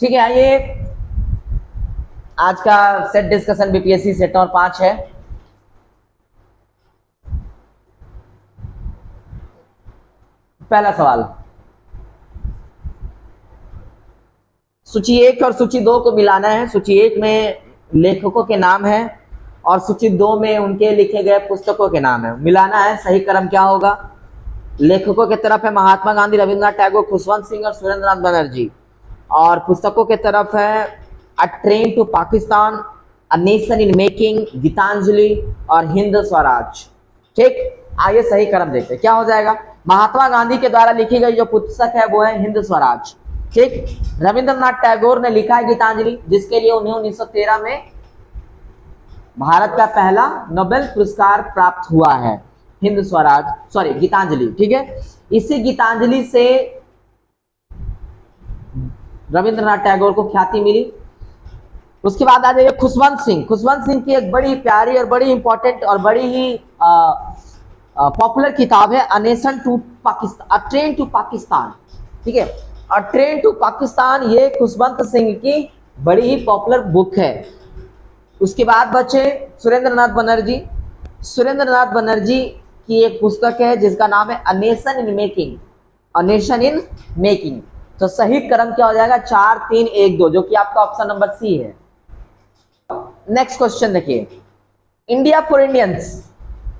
ठीक है, आइए आज का set discussion BPSC set number 5 है। पहला सवाल, सूची 1 और सूची 2 को मिलाना है। सूची 1 में लेखकों के नाम है और सूची 2 में उनके लिखे गए पुस्तकों के नाम है। मिलाना है। सही क्रम क्या होगा? लेखकों के तरफ है महात्मा गांधी, रविंद्रनाथ टैगोर, खुशवंत सिंह और सुरेंद्रनाथ बनर्जी, और पुस्तकों के तरफ है a train to Pakistan, a nation in making, Gitanjali और हिंद स्वराज। ठीक, आइए सही क्रम देखते हैं क्या हो जाएगा। महात्मा गांधी के द्वारा लिखी गई जो पुस्तक है वो है हिंद स्वराज। ठीक, रविंद्रनाथ टैगोर ने लिखा है गीतांजलि, जिसके लिए उन्हें 1913 में भारत का पहला नोबेल पुरस्कार प्राप्त हुआ है। हिंद स्वराज, सॉरी गीतांजलि। ठीक है, इसी गीतांजलि से रविंद्रनाथ टैगोर को ख्याति मिली। उसके बाद आ जाइए खुशवंत सिंह। खुशवंत सिंह की एक बड़ी प्यारी और बड़ी इंपॉर्टेंट और बड़ी ही पॉपुलर किताब है a nation to Pakistan, a train to Pakistan. ठीक है, अ ट्रेन टू पाकिस्तान ये खुशवंत सिंह की बड़ी ही पॉपुलर बुक है। उसके बाद बचे सुरेंद्रनाथ बनर्जी। सुरेंद्रनाथ बनर्जी की एक पुस्तक है जिसका नाम है a nation in making, a nation in making. तो सही क्रम क्या हो जाएगा? 4 3 1 2, जो कि आपका ऑप्शन नंबर सी है। नेक्स्ट क्वेश्चन देखिए, India for Indians.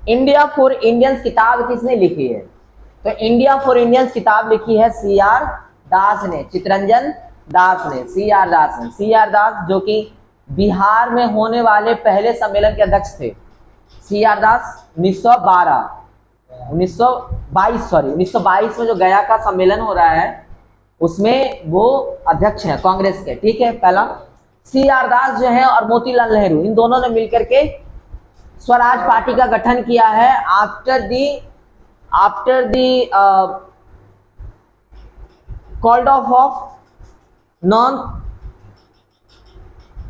India for Indians किताब किसने लिखी है? तो इंडिया फॉर इंडियंस किताब लिखी है सीआर दास ने, चित्तरंजन दास ने, सीआर दास ने। सीआर दास जो कि बिहार में होने वाले पहले सम्मेलन के अध्यक्ष थे। सीआर दास 1922 में जो गया का सम्मेलन हो रहा है उसमें वो अध्यक्ष हैं कांग्रेस के। ठीक है, पहला सीआर दास जो है और मोतीलाल नेहरू, इन दोनों ने मिलकर के स्वराज पार्टी का गठन किया है after the called off non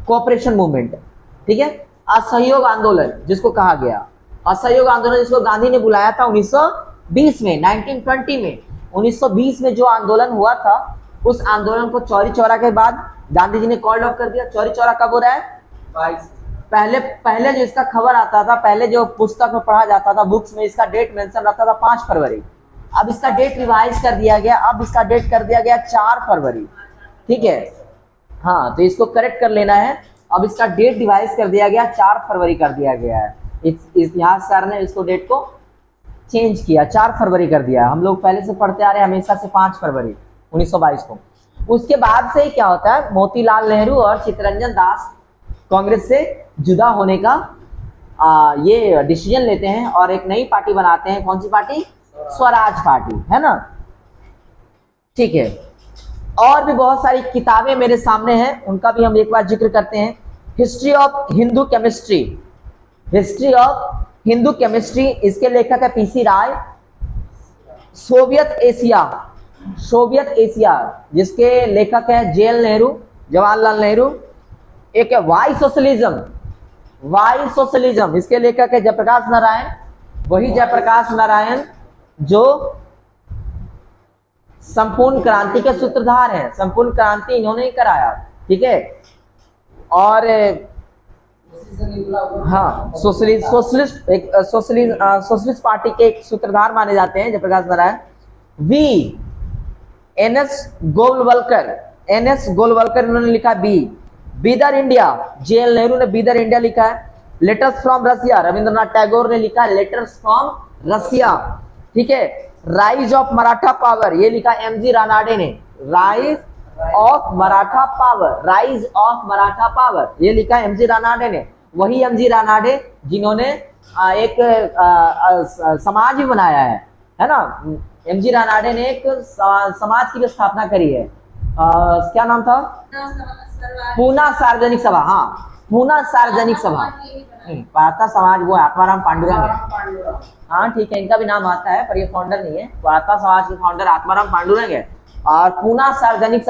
cooperation movement. ठीक है, असहयोग आंदोलन जिसको कहा गया, असहयोग आंदोलन जिसको गांधी ने बुलाया था 1920 में, 1920 में 1920 में जो आंदोलन हुआ था, उस आंदोलन को चौरी चौरा के बाद गांधी जी ने कॉल्ड ऑफ कर दिया। चौरी चौरा कब हो रहा है? 22। पहले जो इसका खबर आता था, पहले जो पुस्तक में पढ़ा जाता था, बुक्स में इसका डेट मेंशन रहता था 5 फरवरी। अब इसका डेट रिवाइज कर दिया गया, अब इसका डेट कर दिया गया 4 फरवरी। ठीक है, हाँ, तो इसको करेक्ट कर लेना है। अब इसका डेट रिवाइज कर दिया गया, 4 फरवरी कर दिया गया है। इतिहासकार ने इसको डेट को चेंज किया, 4 फरवरी कर दिया। हम लोग पहले से पढ़ते आ रहे हैं हमेशा से 5 फरवरी 1922 को। उसके बाद से क्या होता है, मोतीलाल नेहरू और चित्तरंजन दास कांग्रेस से जुदा होने का ये डिसीजन लेते हैं और एक नई पार्टी बनाते हैं। कौन सी पार्टी? स्वराज पार्टी, है ना। ठीक है, और भी बहुत सारी किताबें मेरे सामने हैं, उनका भी हम एक बार जिक्र करते हैं। History of Hindu chemistry, history of Hindu chemistry, इसके लेखक है पीसी राय। सोवियत एशिया जिसके लेखक है जेएल नेहरू, जवाहरलाल नेहरू। एक है वाई सोशलिज्म, इसके लेखक है जयप्रकाश नारायण, वही जयप्रकाश नारायण जो संपूर्ण क्रांति के सूत्रधार हैं। संपूर्ण क्रांति इन्होंने ही कराया। ठीक है, और हाँ, सोशलिस्ट पार्टी के एक सूत्रधार माने जाते हैं जयप्रकाश नारायण। एनएस गोलवलकर इन्होंने लिखा बीदर इंडिया, जेएल नेहरू ने बीदर इंडिया लिखा है। लेटर्स फ्रॉम रसिया, रविंद्रनाथ टैगोर ने लिखा लेटर्स फ्रॉम रसिया। ठीक है, राइज ऑफ मराठा पावर, ये लिखा एमजी रानाडे ने, राइज ऑफ मराठा पावर, ये लिखा एमजी रानाडे ने। वही एमजी रानाडे जिन्होंने एक समाज भी बनाया है ना। एमजी रानाडे ने एक समाज की भी स्थापना करी है। क्या नाम था? पूना सार्वजनिक सभा। हाँ, पूना सार्वजनिक सभा। वार्ता समाज वो आत्माराम पांडुरंग है। हाँ ठीक है, इनका भी नाम आता है पर ये फाउंडर नहीं है। वार्ता समाज के फाउंडर आत्माराम पांडुरंग है। और पूना सार्वजनिक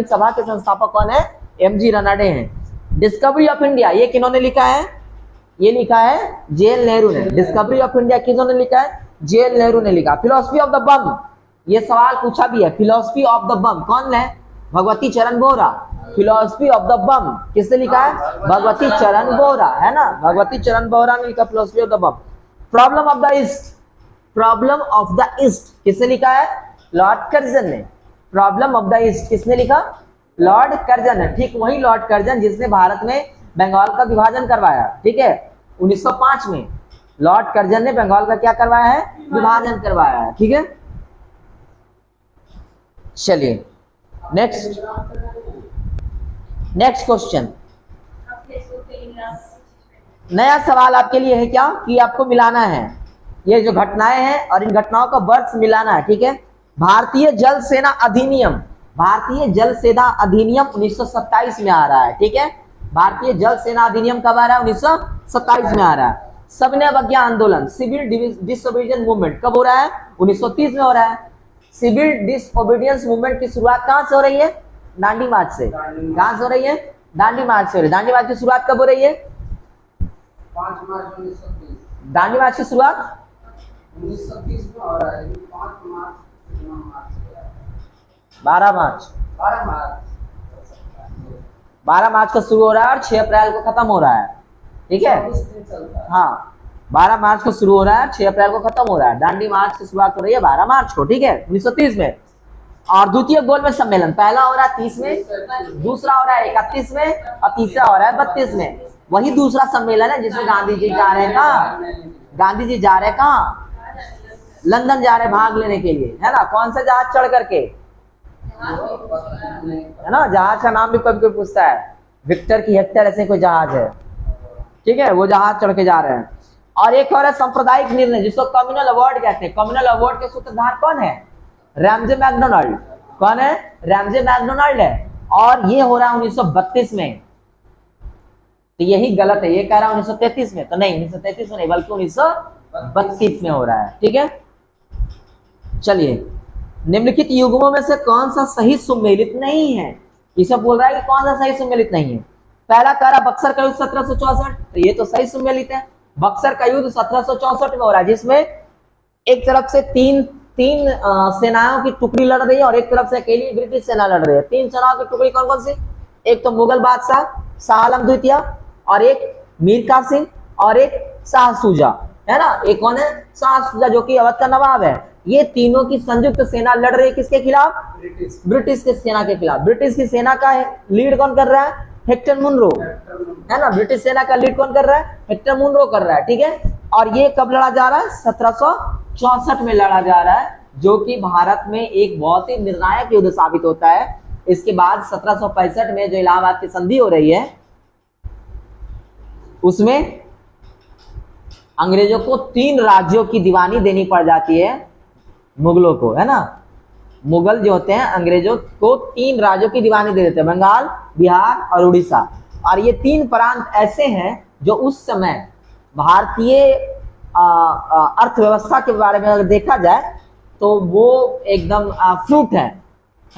सभा के संस्थापक कौन है? एमजी रानाडे हैं। डिस्कवरी ऑफ इंडिया ये किन्होंने लिखा है? ये लिखा है जेएल नेहरू ने। डिस्कवरी ऑफ इंडिया किन्होंने लिखा है? जेएल नेहरू ने लिखा। फिलोसफी ऑफ द बम, ये सवाल पूछा भी है, फिलोसफी ऑफ द बम कौन है? भगवती चरण बोरा। फिलोसफी ऑफ द बम किसने लिखा है? भगवती चरण बोरा, है ना, भगवती चरण बोरा ने लिखा philosophy of the bomb. Problem of the east, problem of the east किसने लिखा है? लॉर्ड कर्जन ने। प्रॉब्लम ऑफ द ईस्ट किसने लिखा? लॉर्ड कर्जन ने। ठीक वही लॉर्ड कर्जन जिसने भारत में बंगाल का विभाजन करवाया, ठीक है, 1905 में लॉर्ड कर्जन ने बंगाल का क्या करवाया है? विभाजन करवाया है, ठीक है। चलिए नेक्स्ट क्वेश्चन। नया सवाल आपके लिए है क्या कि आपको मिलाना है ये जो घटनाएं हैं और इन घटनाओं का वर्ष मिलाना है, ठीक है। भारतीय जल सेना अधिनियम, भारतीय जल सेना अधिनियम 1927 में आ रहा है, ठीक है। भारतीय जल सेना अधिनियम कब आ रहा है? 1927 में आ रहा है। सबने अवज्ञा आंदोलन, सिविल डिसओबीडियंस मूवमेंट कब हो रहा है? 1930 में हो रहा है। सिविल डिसओबीडियंस मूवमेंट की शुरुआत कहां से हो रही है? दांडी मार्च से। कहां से हो रही है? दांडी मार्च से हो रही है। दांडी मार्च की शुरुआत कब हो रही है? 5 मार्च 1930। दांडी मार्च की शुरुआत 1930 में हो रहा है, लेकिन 5 मार्च 12 मार्च 12 मार्च को शुरू हो रहा है और 6 अप्रैल को खत्म हो रहा है, ठीक है। हाँ 12 मार्च को शुरू हो रहा है, 6 अप्रैल को खत्म हो रहा है। दांडी मार्च की शुरुआत हो रही है 12 मार्च को, ठीक है, 1930 में। और द्वितीय गोलमेज सम्मेलन पहला हो रहा है 30 में, दूसरा हो रहा है 31 में और तीसरा हो रहा है 32 में। वही दूसरा सम्मेलन है जिसमें गांधी जी जा रहे हैं कहाँ? गांधी जी जा रहे हैं कहाँ? लंदन जा रहे भाग लेने के लिए, है ना। कौन सा जहाज चढ़ करके? है ना, जहाज का नाम भी कभी कोई पूछता है, विक्टर की हेक्टर ऐसे कोई जहाज है, ठीक है, वो जहाज चढ़ के जा रहे हैं। और एक और है सांप्रदायिक निर्णय जिसको कम्युनल अवार्ड कहते हैं। कम्युनल अवार्ड के सूत्रधार कौन है? Ramsay MacDonald. कौन है? रैमजे मैकडोनाल्ड है। और ये हो रहा है 1932 में, तो यही गलत है, ये कह रहा है 1933 में, तो नहीं 1933 में नहीं बल्कि 1932 में हो रहा है, ठीक है। चलिए निम्नलिखित युग्मों में से कौन सा सही सुमेलित नहीं है? ये सब बोल रहा है कि कौन सा सही सुमेलित नहीं है। पहला कह रहा बक्सर का युद्ध 1764, तो ये तो सही सुमेलित है। बक्सर का युद्ध 1764 में हो रहा है जिसमें एक तरफ से तीन सेनाओं की टुकड़ी लड़ रही है और एक तरफ से अकेली ब्रिटिश सेना लड़ रही है। 3 सेनाओं की टुकड़ी कौन कौन सी? एक तो मुगल बादशाह शाह आलम द्वितीय और एक मीर कासिम और एक शाह सूजा, है ना। एक कौन है? शाह सूजा जो कि अवध का नवाब है। ये तीनों की संयुक्त सेना लड़ रही है किसके खिलाफ? ब्रिटिश की सेना के खिलाफ। ब्रिटिश की सेना का लीड कौन कर रहा है? हेक्टर मुनरो, है ना। ब्रिटिश सेना का लीड कौन कर रहा है? हेक्टर मुनरो कर रहा है, ठीक है। और ये कब लड़ा जा रहा है? 1764 में लड़ा जा रहा है, जो कि भारत में एक बहुत ही निर्णायक युद्ध साबित होता है। इसके बाद 1765 में जो इलाहाबाद की संधि हो रही है उसमें अंग्रेजों को 3 राज्यों की दीवानी देनी पड़ जाती है मुगलों को, है ना। मुगल जो होते हैं अंग्रेजों को 3 राज्यों की दीवानी दे देते हैं, बंगाल, बिहार और उड़ीसा। और ये 3 प्रांत ऐसे हैं जो उस समय भारतीय अर्थव्यवस्था के बारे में अगर देखा जाए तो वो एकदम फ्रूट है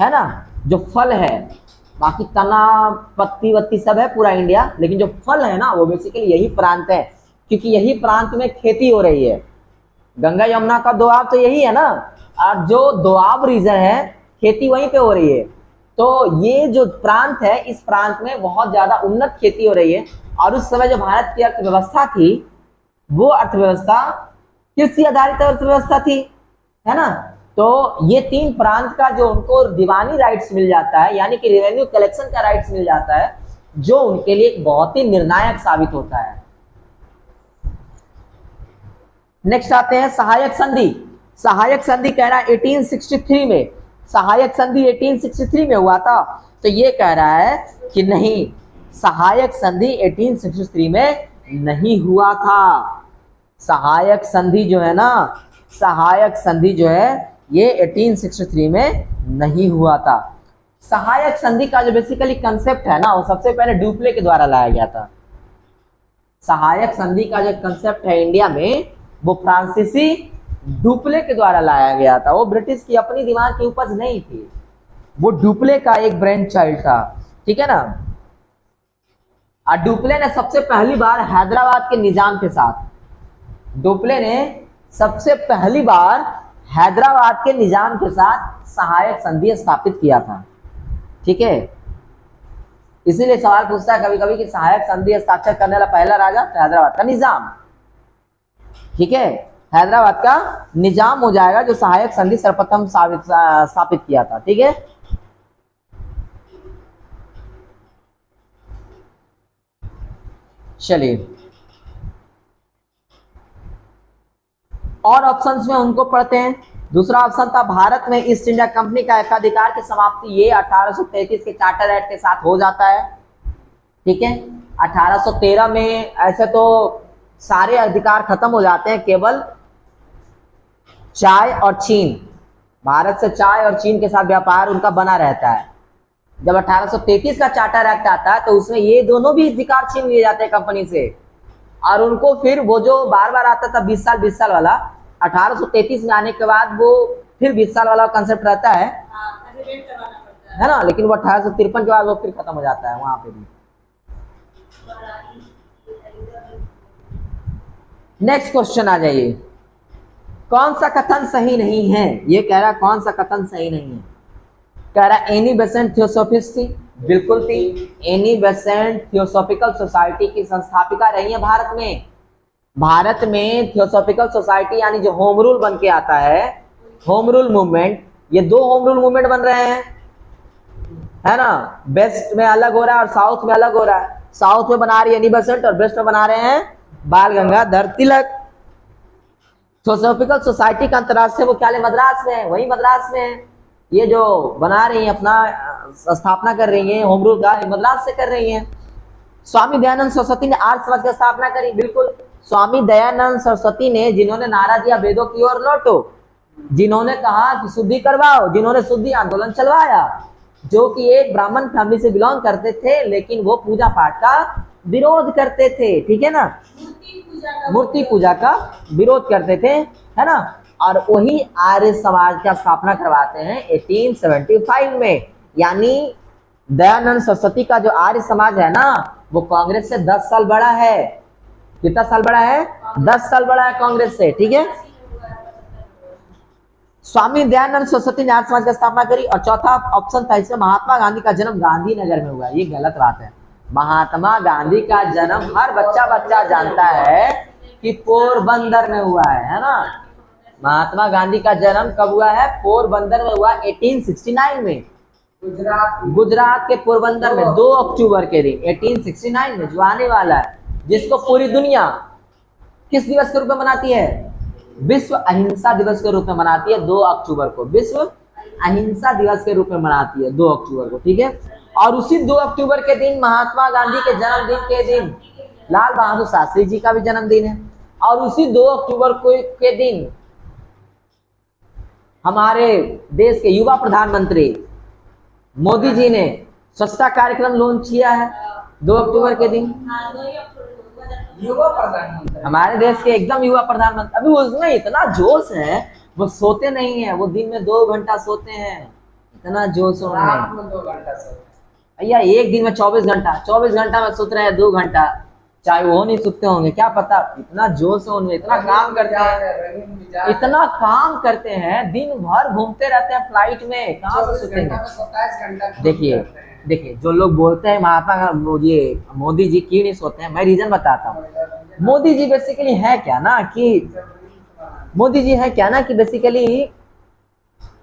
ना, जो फल है। बाकी तना पत्ती वत्ती सब है पूरा इंडिया, लेकिन जो फल है ना वो बेसिकली यही प्रांत है, क्योंकि यही प्रांत में खेती हो रही है। गंगा यमुना का दोआब तो यही है ना, और जो दोआब रीजन है खेती वहीं पे हो रही है। तो ये जो प्रांत है इस प्रांत में बहुत ज्यादा उन्नत खेती हो रही है। और उस समय जो भारत की अर्थव्यवस्था थी वो अर्थव्यवस्था कृषि आधारित अर्थव्यवस्था थी, है ना। तो ये 3 प्रांत का जो उनको दीवानी राइट्स मिल जाता है, यानी कि रेवेन्यू कलेक्शन का राइट्स मिल जाता है, जो उनके लिए एक बहुत ही निर्णायक साबित होता है। नेक्स्ट आते हैं सहायक संधि। सहायक संधि कह रहा है 1863 में, सहायक संधि 1863 में हुआ था। तो ये कह रहा है कि नहीं, सहायक संधि 1863 में नहीं हुआ था। सहायक संधि जो है ना, सहायक संधि जो है ये 1863 में नहीं हुआ था। सहायक संधि का जो बेसिकली कंसेप्ट है ना वो सबसे पहले डुप्ले के द्वारा लाया गया था। सहायक संधि का जो कंसेप्ट है इंडिया में वो फ्रांसीसी डुप्ले के द्वारा लाया गया था। वो ब्रिटिश की अपनी दिमाग की उपज नहीं थी, वो डुप्ले का एक ब्रेन चाइल्ड था, ठीक है ना। और डुप्ले ने सबसे पहली बार हैदराबाद के निजाम के साथ, डुप्ले ने सबसे पहली बार हैदराबाद के निजाम के साथ सहायक संधि स्थापित किया था। ठीक है, इसीलिए सवाल पूछता है कभी कभी कि सहायक संधि हस्ताक्षर करने वाला पहला राजा, तो हैदराबाद का निजाम। ठीक है, हैदराबाद का निजाम हो जाएगा जो सहायक संधि सर्वप्रथम स्थापित किया था। ठीक है, चलिए और ऑप्शंस में उनको पढ़ते हैं। दूसरा ऑप्शन था भारत में ईस्ट इंडिया कंपनी का एकाधिकार की समाप्ति ये 1833 के चार्टर एक्ट के साथ हो जाता है। ठीक है, 1813 में ऐसे तो सारे अधिकार खत्म हो जाते हैं, केवल चाय और चीन, भारत से चाय और चीन के साथ व्यापार उनका बना रहता है। जब 1833 का चार्टर एक्ट आता है तो उसमें ये दोनों भी अधिकार छीन लिए जाते हैं कंपनी से, और उनको फिर वो जो बार बार आता था 20 साल वाला, 1833 में आने के बाद वो फिर 20 साल वाला कंसेप्ट रहता है ना, लेकिन वो 1853 के बाद वो फिर खत्म हो जाता है वहां पे भी। नेक्स्ट क्वेश्चन आ जाइए, कौन सा कथन सही नहीं है? ये कह रहा कौन सा कथन सही नहीं है? कह रहा एनी बेसेंट थियोसॉफिस्ट थी, बिल्कुल थी। एनी बेसेंट थियोसॉफिकल सोसाइटी की संस्थापिका रही है भारत में। भारत में थियोसॉफिकल सोसाइटी यानी जो होम रूल बन के आता है, होम रूल मूवमेंट, ये दो होम रूल मूवमेंट बन रहे हैं, है ना। वेस्ट में अलग हो रहा है और साउथ में अलग हो रहा है। साउथ में बना रही है एनी बेसेंट और वेस्ट में बना रहे हैं बाल गंगाधर तिलक। थियोसॉफिकल सोसाइटी का अंतरराष्ट्रीय मुख्यालय मद्रास में है, वही मद्रास में है। ये जो बना रही है अपना स्थापना कर रही है होम रूल का, मद्रास से कर रही है। स्वामी दयानंद सरस्वती ने आर्य समाज की स्थापना करी, बिल्कुल। स्वामी दयानंद सरस्वती ने, जिन्होंने नारा दिया वेदों की ओर लौटो, जिन्होंने कहा कि शुद्धि करवाओ, जिन्होंने शुद्धि आंदोलन चलवाया, जो कि एक ब्राह्मण फैमिली से बिलोंग करते थे, लेकिन वो पूजा पाठ का विरोध करते थे। ठीक है ना, मूर्ति पूजा का विरोध करते थे, है ना। और वही आर्य समाज का स्थापना करवाते हैं 1875 में। यानी दयानंद सरस्वती का जो आर्य समाज है ना, वो कांग्रेस से 10 साल बड़ा है। कितना साल बड़ा है? 10 साल बड़ा है कांग्रेस से। ठीक है, स्वामी दयानंद सरस्वती ने आर्य समाज की स्थापना करी। और चौथा ऑप्शन था इसमें, महात्मा गांधी का जन्म गांधीनगर में हुआ। ये गलत बात है। महात्मा गांधी का जन्म हर बच्चा जानता है कि पोरबंदर में हुआ है ना। महात्मा गांधी का जन्म कब हुआ है? पोरबंदर में हुआ, 1869 में। गुजरात के पोरबंदर में 2 अक्टूबर के दिन 1869 में, जो आने वाला है, जिसको पूरी दुनिया किस दिवस के रूप में मनाती है? विश्व अहिंसा दिवस के रूप में मनाती है 2 अक्टूबर को। विश्व अहिंसा दिवस के रूप में मनाती है 2 अक्टूबर को। ठीक है, और उसी 2 अक्टूबर के दिन महात्मा गांधी के जन्मदिन के दिन लाल बहादुर शास्त्री जी का भी जन्मदिन है। और उसी 2 अक्टूबर के दिन हमारे देश के युवा प्रधानमंत्री मोदी जी ने स्वच्छता कार्यक्रम लॉन्च किया है 2 अक्टूबर के दिन। युवा प्रधानमंत्री हमारे देश के एकदम युवा प्रधानमंत्री। अभी उसमें इतना जोश है, वो सोते नहीं है, वो दिन में 2 घंटा सोते हैं। इतना जोश है रात में 2 घंटा सोते भैया, एक दिन में 24 घंटा में सोते रहे 2 घंटा, चाहे वो नहीं सोते होंगे, क्या पता। इतना जोश है उनमें, इतना काम करते हैं, इतना काम करते हैं, दिन भर घूमते रहते हैं फ्लाइट में, कहाँ से सोते हैं? 27 घंटा। देखिए जो लोग बोलते हैं महात्मा मोदी जी क्यों नहीं सोते हैं, मैं रीजन बताता हूँ। मोदी जी बेसिकली है क्या ना कि बेसिकली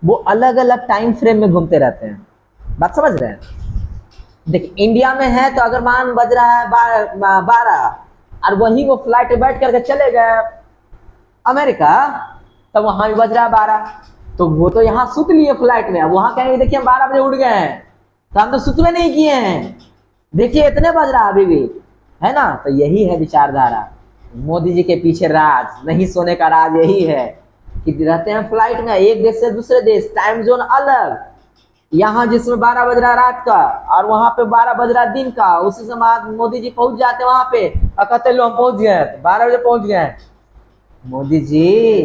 वो अलग अलग टाइम फ्रेम में घूमते रहते हैं। बात समझ रहे हैं? देखिए इंडिया में है तो अगर मान बज रहा है 12 और वही वो फ्लाइट में बैठ करके चले गए अमेरिका, तो वहां भी बज रहा है 12, तो वो तो यहाँ सुत लिए फ्लाइट में। वहां कहेंगे देखिए हम 12 बजे उठ गए हैं, तो हम तो सुतवे नहीं किए हैं, देखिए इतने बज रहा अभी भी, है ना। तो यही है विचारधारा, मोदी जी के पीछे राज, नहीं सोने का राज यही है कि रहते हैं फ्लाइट में, एक देश से दूसरे देश, टाइम जोन अलग। यहाँ जिसमें 12 बज रहा रात का और वहां पे 12 बज रहा दिन का, उसी समय मोदी जी पहुंच जाते हैं वहां पे और कहते लो हम पहुंच गए, 12 बजे पहुंच गए। मोदी जी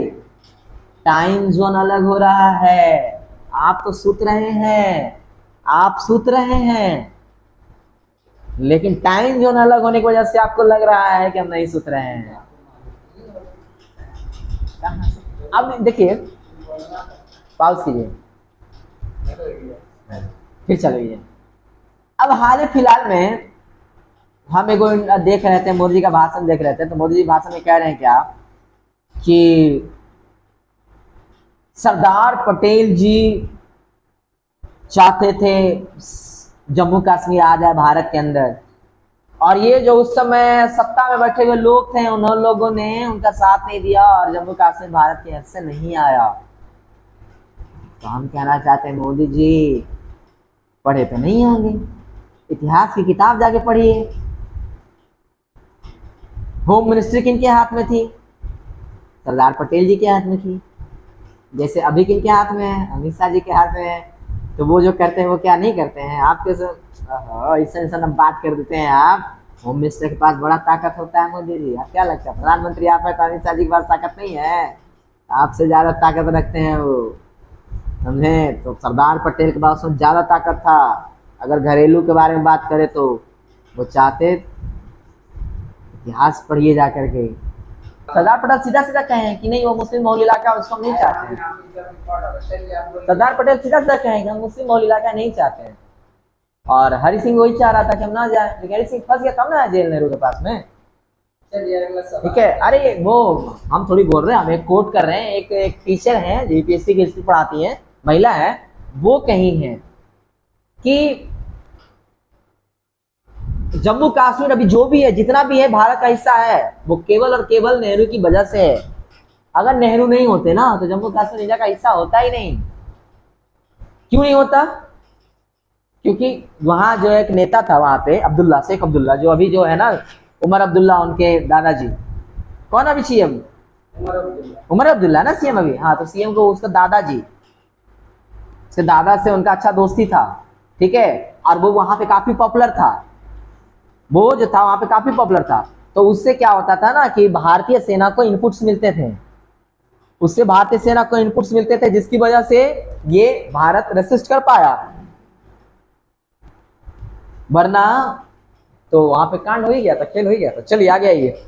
टाइम जोन अलग हो रहा है, आप तो सुत रहे हैं, लेकिन टाइम जोन अलग होने की वजह से आपको लग रहा है कि हम नहीं सुत रहे हैं। अब देखिए, पाउस कीजिए, फिर चल गए। अब हाल ही फिलहाल में हम एगो देख रहे थे, मोदी जी का भाषण देख रहे थे, तो मोदी जी भाषण में कह रहे हैं क्या कि सरदार पटेल जी चाहते थे जम्मू कश्मीर आ जाए भारत के अंदर, और ये जो उस समय सत्ता में बैठे हुए लोग थे उन लोगों ने उनका साथ नहीं दिया और जम्मू कश्मीर भारत के हिस्से नहीं आया। तो हम कहना चाहते हैं मोदी जी पढ़े तो नहीं होंगे, इतिहास की किताब जाके पढ़िए। होम मिनिस्ट्री किनके हाथ में थी? सरदार पटेल जी के हाथ में थी। जैसे अभी किनके हाथ में है? अमित शाह जी के हाथ में है। तो वो जो करते हैं वो क्या नहीं करते हैं? आप कैसे ऐसा हम बात कर देते हैं। आप होम मिनिस्टर के पास बड़ा ताकत होता है मोदी जी, आप क्या लगता है प्रधानमंत्री आप है तो अमित शाह जी के पास ताकत नहीं है? आपसे ज्यादा ताकत रखते हैं वो, समझे? तो सरदार पटेल के पास ज्यादा ताकत था। अगर घरेलू के बारे में बात करें तो वो चाहते, इतिहास पढ़िए जा करके। सरदार पटेल सीधा सीधा कहे कि नहीं वो मुस्लिम बहुल इलाका उसको हम नहीं चाहते हैं। सरदार पटेल सीधा सीधा कहे कि हम मुस्लिम बहुल इलाका नहीं चाहते हैं। और हरि सिंह वही चाह रहा था कि हम ना जाए, लेकिन हरि सिंह फंस गया तब ना जेल नेहरू के पास में। ठीक है, अरे वो हम थोड़ी बोल रहे हैं, हम एक कोट कर रहे हैं। एक टीचर है जो यूपीएससी की हिस्ट्री पढ़ाती है, महिला है, वो कही है कि जम्मू कश्मीर अभी जो भी है, जितना भी है भारत का हिस्सा है, वो केवल और केवल नेहरू की वजह से है। अगर नेहरू नहीं होते ना तो जम्मू कश्मीर इंडिया का हिस्सा होता ही नहीं। क्यों नहीं होता? क्योंकि वहां जो एक नेता था वहां पे अब्दुल्ला, शेख अब्दुल्ला, जो अभी जो है ना उमर अब्दुल्ला, उनके दादाजी। कौन अभी सीएम? उमर अब्दुल्ला ना सीएम अभी। हाँ, तो सीएम को उसका दादाजी, उसके दादा से उनका अच्छा दोस्ती था। ठीक है, और वो वहां पे काफी पॉपुलर था। वो जो था वहां पे काफी पॉपुलर था। तो उससे क्या होता था ना कि भारतीय सेना को इनपुट्स मिलते थे, उससे भारतीय सेना को इनपुट्स मिलते थे, जिसकी वजह से ये भारत रेसिस्ट कर पाया। वरना तो वहां पे कांड हो ही गया था, खेल हो ही गया था। चलिए आगे आइए।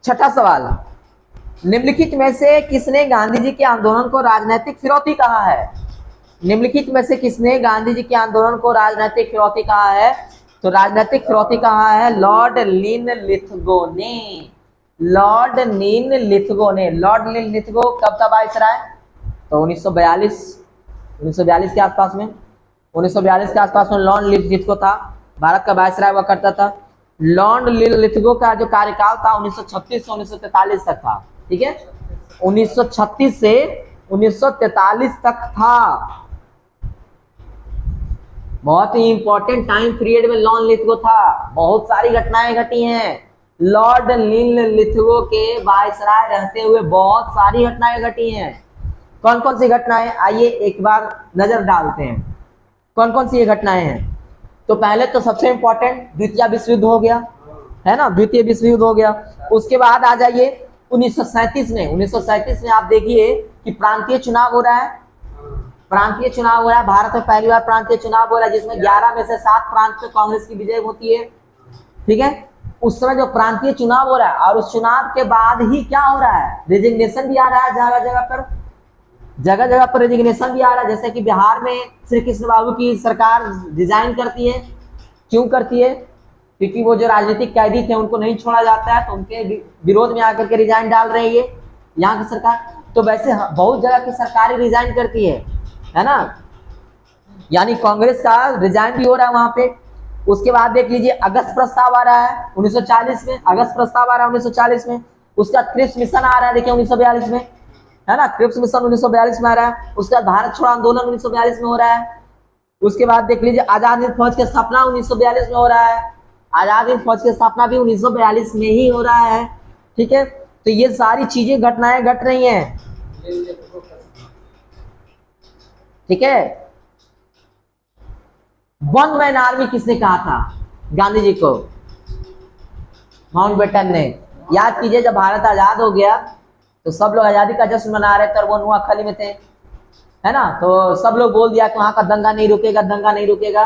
छठा सवाल, निम्नलिखित में से किसने गांधी जी के आंदोलन को राजनीतिक फिरौती कहा है? निम्नलिखित में से किसने गांधी जी के आंदोलन को राजनीतिक फिरौती कहा है? तो राजनीतिक फिरौती कहा है लॉर्ड लिनलिथगो ने। लॉर्ड लिनलिथगो ने। लॉर्ड लिनलिथगो कब था वाइसराय? तो 1942 के आसपास में। 1942 के आसपास में लॉर्ड लिनलिथगो था, भारत का वाइसराय हुआ करता था। लॉर्ड लिनलिथगो का जो कार्यकाल था 1936 से 1943 तक था। ठीक है, 1936 से 1943 तक था। बहुत ही इंपॉर्टेंट टाइम पीरियड में लॉर्ड लिनलिथगो था। बहुत सारी घटनाएं घटी हैं। लॉर्ड लिनलिथगो के वाइसराय रहते हुए बहुत सारी घटनाएं घटी हैं। कौन कौन सी घटनाएं? आइए एक बार नजर डालते हैं कौन कौन सी ये घटनाएं हैं। तो पहले तो सबसे इंपॉर्टेंट द्वितीय विश्व युद्ध हो गया, है ना, द्वितीय विश्व युद्ध हो गया। उसके बाद आ जाइए 1937 में। 1937 में आप देखिए कि प्रांतीय चुनाव हो रहा है। प्रांतीय चुनाव हो रहा है, भारत में पहली बार प्रांतीय चुनाव हो रहा है, जिसमें 11 में से 7 प्रांत में कांग्रेस की विजय होती है। ठीक है, उस समय जो प्रांतीय चुनाव हो रहा है, और उस चुनाव के बाद ही क्या हो रहा है, रिजिग्नेशन भी आ रहा है जगह जगह पर रेजिग्नेशन भी आ रहा है। जैसे कि बिहार में श्री कृष्ण बाबू की सरकार रिजाइन करती है। क्यों करती है? क्योंकि वो जो राजनीतिक कैदी थे उनको नहीं छोड़ा जाता है, तो उनके विरोध में आकर के रिजाइन डाल रही है यहाँ की सरकार। तो वैसे बहुत जगह की सरकारें रिजाइन करती है ना, यानी कांग्रेस का रिजाइन भी हो रहा है वहां पे। उसके बाद देख लीजिए अगस्त प्रस्ताव आ रहा है 1940 में। अगस्त प्रस्ताव आ रहा है 1940 में। उसका क्रिप्स मिशन आ रहा है, देखिए 1942 में, है ना, क्रिप्स मिशन 1942 में आ रहा है। उसके बाद भारत छोड़ो आंदोलन 1942 में हो रहा है। उसके बाद देख लीजिए आजाद हिंद फौज की स्थापना 1942 में हो रहा है। आजाद हिंद फौज की स्थापना भी 1942 में ही हो रहा है। ठीक है, तो ये सारी चीजें घटनाएं घट रही हैं। ठीक है, वन मैन आर्मी किसने कहा था गांधी जी को? माउंटबेटन ने। याद कीजिए जब भारत आजाद हो गया तो सब लोग आजादी का जश्न मना रहे थे और वो नुआखाली में थे, है ना। तो सब लोग बोल दिया कि वहां का दंगा नहीं रुकेगा, दंगा नहीं रुकेगा,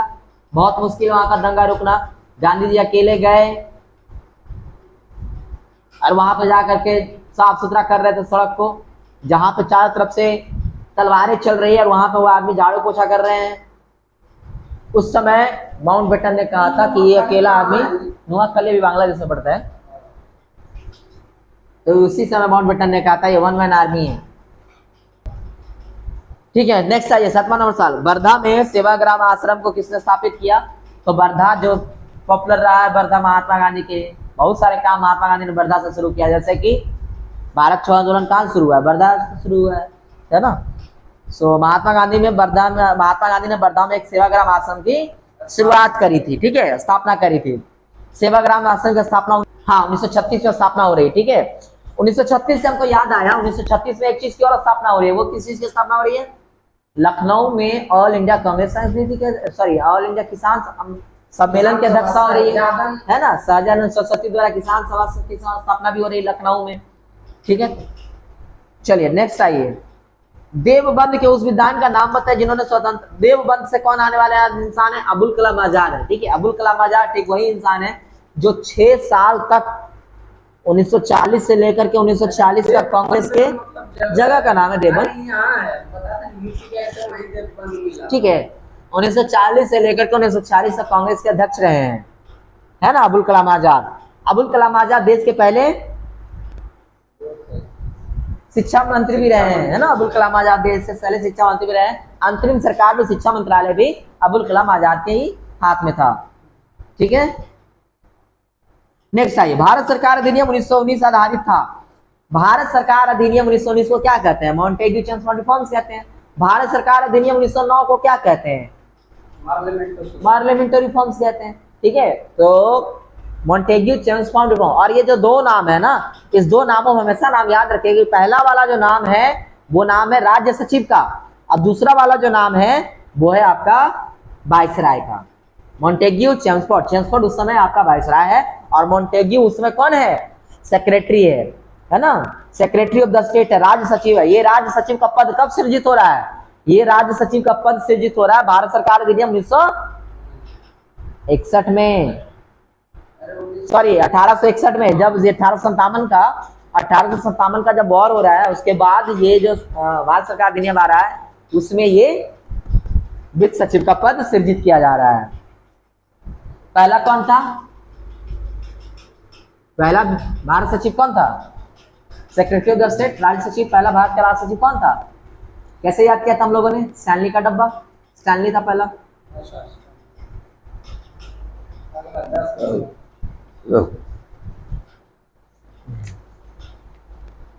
बहुत मुश्किल वहां का दंगा रुकना। गांधी जी अकेले गए और वहां पे जाकर के साफ सुथरा कर रहे थे सड़क को, जहां पे चारों तरफ से तलवारें चल रही है और वहां पे वो आदमी झाड़ू पोछा कर रहे हैं। उस समय माउंटबेटन ने कहा था कि ये अकेला आदमी, नोआखली भी बांग्लादेश में पड़ता है, तो उसी समय माउंटबेटन ने कहा था ये वन मैन आर्मी है। ठीक है, नेक्स्ट आइए 7वां नंबर सवाल। वर्धा में सेवाग्राम आश्रम को किसने स्थापित किया? तो वर्धा जो पॉपुलर रहा है, वर्धा महात्मा गांधी के बहुत सारे काम महात्मा गांधी ने वर्धा से शुरू किया, जैसे कि भारत छोड़ो आंदोलन कहाँ शुरू हुआ है? वर्धा से शुरू हुआ है ना। सो महात्मा गांधी ने वर्धा में एक सेवाग्राम आश्रम की शुरुआत करी थी। ठीक है, स्थापना करी थी। सेवाग्राम आश्रम की स्थापना 1936 में स्थापना हो रही है। ठीक है, 1936 से हमको याद आया, 1936 में एक चीज की और स्थापना हो रही है। वो किस चीज की स्थापना हो रही है? लखनऊ में ऑल इंडिया कांग्रेस समिति के, सॉरी, ऑल इंडिया किसान सम्मेलन की अध्यक्षता हो रही है ना। शाहजानंद सरस्वती द्वारा किसान सभा की स्थापना भी हो रही है लखनऊ में। ठीक है, चलिए नेक्स्ट आइए। देवबंद के उस विद्वान का नाम बताए जिन्होंने स्वतंत्र, देवबंद से कौन आने वाले इंसान है? अबुल कलाम आजाद है। ठीक है, अबुल कलाम आजाद ठीक वही इंसान है जो 6 साल तक 1940 से लेकर के 1946 तक कांग्रेस के, जगह का नाम है देवबंद। ठीक है, 1940 से लेकर के 1946 तक कांग्रेस के अध्यक्ष रहे हैं, है ना, अबुल कलाम आजाद। अबुल कलाम आजाद देश के पहले शिक्षा मंत्री भी रहे हैं, है ना। अबुल कलाम आजाद देश से पहले शिक्षा मंत्री भी रहे हैं। अंतरिम सरकार में शिक्षा मंत्रालय भी अबुल कलाम आजाद के ही हाथ में था। ठीक है, नेक्स्ट आइए। भारत सरकार अधिनियम 1919 आधारित था। भारत सरकार अधिनियम 1919 को क्या कहते हैं? मॉन्टेग्यू चेम्सफोर्ड रिफॉर्म्स कहते हैं। भारत सरकार अधिनियम 1909 को क्या कहते हैं? पार्लियामेंट्री रिफॉर्म्स कहते हैं। ठीक है, तो मॉन्टेग्यू चेम्सफोर्ड रिफॉर्म, और ये जो दो नाम है ना, इस दो नामों में हमेशा नाम याद रखिएगा। पहला वाला जो नाम है वो नाम है राज्य सचिव का, और दूसरा वाला जो नाम है वो है आपका वायसराय का। मॉन्टेग्यू चेम्सफोर्ड, चेम्सफोर्ड उस समय आपका वायसराय है और मॉन्टेग्यू उस समय कौन है? सेक्रेटरी है ना, सेक्रेटरी ऑफ द स्टेट है, राज्य सचिव है। ये राज्य सचिव का पद कब सृजित हो रहा है? ये राज्य सचिव का पद सृजित हो रहा है भारत सरकार अधिनियम 1961 में, सॉरी 1861 में, जब 1857 का जब वॉर हो रहा है, उसके बाद ये जो भारत सरकार अधिनियम आ रहा है उसमें ये वित्त सचिव का पद सृजित किया जा रहा है। पहला कौन था? पहला भारत सचिव कौन था? सेक्रेटरी ऑफ द स्टेट, राज्य सचिव। पहला भारत का राज्य सचिव कौन था? कैसे याद किया था हम लोगों ने? स्टैनली का डब्बा, स्टैनली था पहला।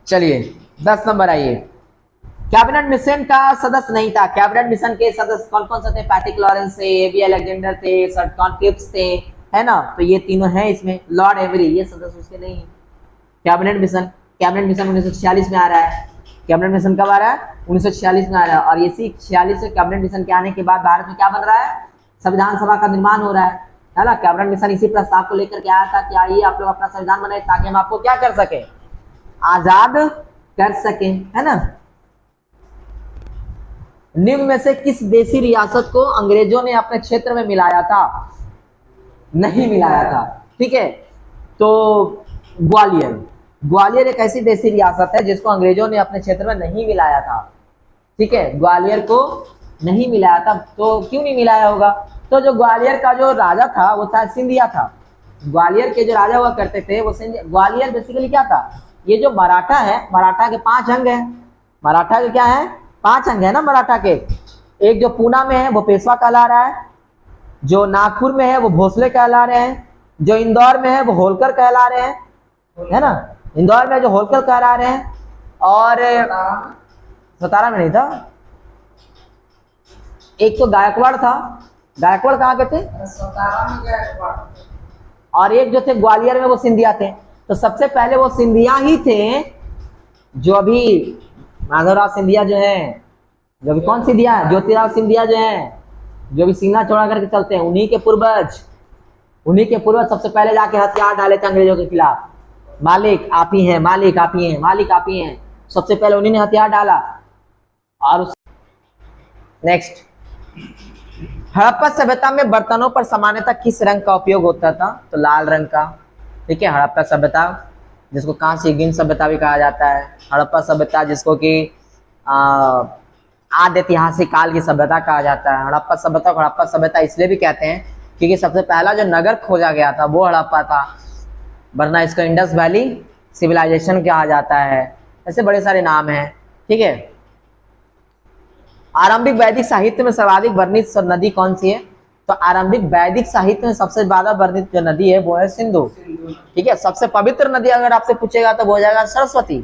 चलिए 10 नंबर आइए। कैबिनेट मिशन का सदस्य नहीं था। कैबिनेट मिशन के सदस्य कौन कौन से थे? पैट्रिक लॉरेंस थे, एबी अलेक्जेंडर थे, सर कॉनक्लिफ्स थे, है ना। तो ये तीनों हैं इसमें। लॉर्ड एवरी ये सदस्य उसके नहीं है। कैबिनेट मिशन 1946 में आ रहा है। कैबिनेट मिशन कब आ रहा है? 1946 में आ रहा है। और इसी 46 से कैबिनेट मिशन के आने के बाद भारत में क्या बन रहा है? संविधान सभा का निर्माण हो रहा है ना। कैबिनेट मिशन इसी प्रस्ताव को लेकर के आया था कि आइए आप लोग अपना संविधान बनाए ताकि हम आपको क्या कर सके? आजाद कर सके, है ना। निम्न में से किस देशी रियासत को अंग्रेजों ने अपने क्षेत्र में मिलाया था? नहीं मिलाया था। ठीक है, तो ग्वालियर, ग्वालियर एक ऐसी देशी रियासत है जिसको अंग्रेजों ने अपने क्षेत्र में नहीं मिलाया था। ठीक है, ग्वालियर को नहीं मिलाया था। तो क्यों नहीं मिलाया होगा? तो जो ग्वालियर का जो राजा था वो था सिंधिया था। ग्वालियर के जो राजा हुआ करते थे वो सिंधिया। ग्वालियर बेसिकली क्या था? ये जो मराठा है, मराठा के 5 अंग है। मराठा के क्या है? 5 अंग है ना मराठा के। एक जो पूना में है वो पेशवा कहला रहा है, जो नागपुर में है वो भोसले कहला रहे हैं, जो इंदौर में है वो होलकर कहला रहे हैं, है ना। इंदौर में जो होलकर कहला रहे हैं, और सतारा में नहीं था, एक तो गायकवाड़ था। गायकवाड़ कहाँ के थे? और एक जो थे ग्वालियर में वो सिंधिया थे। तो सबसे पहले वो सिंधिया ही थे जो अभी माधवराव सिंधिया जो है, जो अभी कौन सिंधिया है? ज्योतिराव सिंधिया जो है, जो अभी सीना चौड़ा करके चलते हैं, उन्हीं के पूर्वज सबसे पहले जाके हथियार डाले थे अंग्रेजों के खिलाफ। मालिक आप ही हैं, मालिक आप ही हैं, मालिक आप ही हैं, सबसे पहले उन्हीं ने हथियार डाला। और नेक्स्ट, हड़प्पा सभ्यता में बर्तनों पर सामान्यतः किस रंग का उपयोग होता था? तो लाल रंग का। ठीक है, हड़प्पा सभ्यता जिसको कांस्य युगीन सभ्यता भी कहा जाता है। हड़प्पा सभ्यता जिसको कि आद्य ऐतिहासिक काल की सभ्यता कहा जाता है। हड़प्पा सभ्यता को हड़प्पा सभ्यता इसलिए भी कहते हैं क्योंकि सबसे पहला जो नगर खोजा गया था वो हड़प्पा था, वरना इसको इंडस वैली सिविलाइजेशन कहा जाता है। ऐसे बड़े सारे नाम हैं, ठीक है। आरंभिक वैदिक साहित्य में सर्वाधिक वर्णित नदी कौन सी है? तो आरंभिक वैदिक साहित्य में सबसे ज्यादा वर्णित जो नदी है वो है सिंधु, ठीक है। सबसे पवित्र नदी अगर आपसे पूछेगा तो वो हो जाएगा सरस्वती।